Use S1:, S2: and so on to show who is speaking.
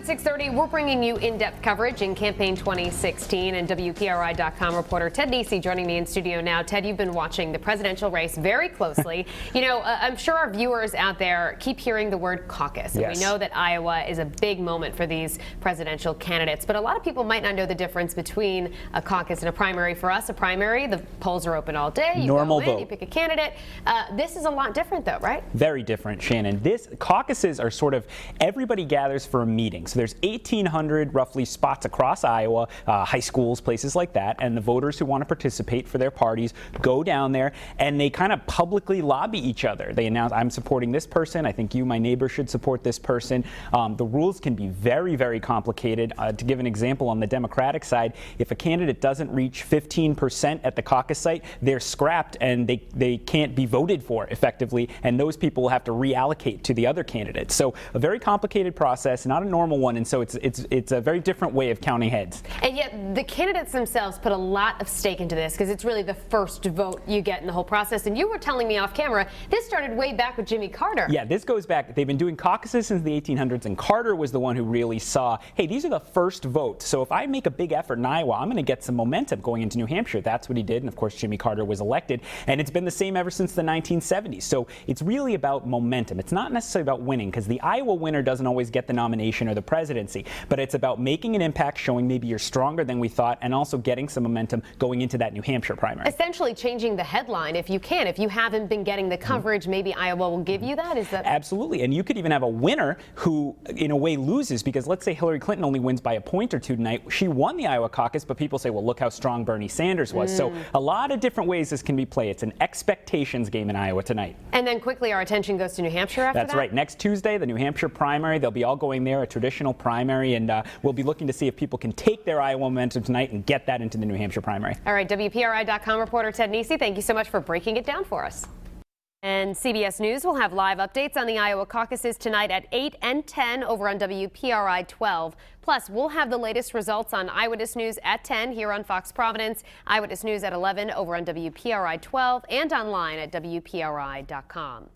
S1: 6:30, we're bringing you in-depth coverage in campaign 2016, and WPRI.com reporter Ted Nesi joining me in studio now. Ted, you've been watching the presidential race very closely. I'm sure our viewers out there keep hearing the word caucus. And
S2: yes.
S1: We know that Iowa is a big moment for these presidential candidates, but a lot of people might not know the difference between a caucus and a primary. For us, a primary, the polls are open all day. You
S2: Normal
S1: go in,
S2: vote.
S1: You pick a candidate. This is a lot different, though, right?
S2: Very different, Shannon. Caucuses are sort of everybody gathers for a meeting. So there's 1,800 roughly spots across Iowa, high schools, places like that, and the voters who want to participate for their parties go down there and they kind of publicly lobby each other. They announce, I'm supporting this person. I think you, my neighbor, should support this person. The rules can be very, very complicated. To give an example, on the Democratic side, if a candidate doesn't reach 15% at the caucus site, they're scrapped and they can't be voted for effectively, and those people will have to reallocate to the other candidates. So a very complicated process, not a normal one, and so it's a very different way of counting heads.
S1: And yet the candidates themselves put a lot of stake into this because it's really the first vote you get in the whole process. And you were telling me off camera, this started way back with Jimmy Carter.
S2: Yeah, this goes back. They've been doing caucuses since the 1800s, and Carter was the one who really saw, hey, these are the first votes. So if I make a big effort in Iowa, I'm going to get some momentum going into New Hampshire. That's what he did. And of course, Jimmy Carter was elected. And it's been the same ever since the 1970s. So it's really about momentum. It's not necessarily about winning, because the Iowa winner doesn't always get the nomination or the presidency. But it's about making an impact, showing maybe you're stronger than we thought, and also getting some momentum going into that New Hampshire primary.
S1: Essentially changing the headline if you can. If you haven't been getting the coverage, maybe Iowa will give you that? Is that
S2: Absolutely. And you could even have a winner who, in a way, loses, because let's say Hillary Clinton only wins by a point or two tonight. She won the Iowa caucus, but people say, well, look how strong Bernie Sanders was. So a lot of different ways this can be played. It's an expectations game in Iowa tonight.
S1: And then quickly, our attention goes to New Hampshire after that?
S2: That's right. Next Tuesday, the New Hampshire primary. They'll be all going there, a traditional primary, and we'll be looking to see if people can take their Iowa momentum tonight and get that into the New Hampshire primary.
S1: All right, WPRI.com reporter Ted Nesi, thank you so much for breaking it down for us. And CBS News will have live updates on the Iowa caucuses tonight at 8 and 10 over on WPRI 12. Plus, we'll have the latest results on Eyewitness News at 10 here on Fox Providence, Eyewitness News at 11 over on WPRI 12, and online at WPRI.com.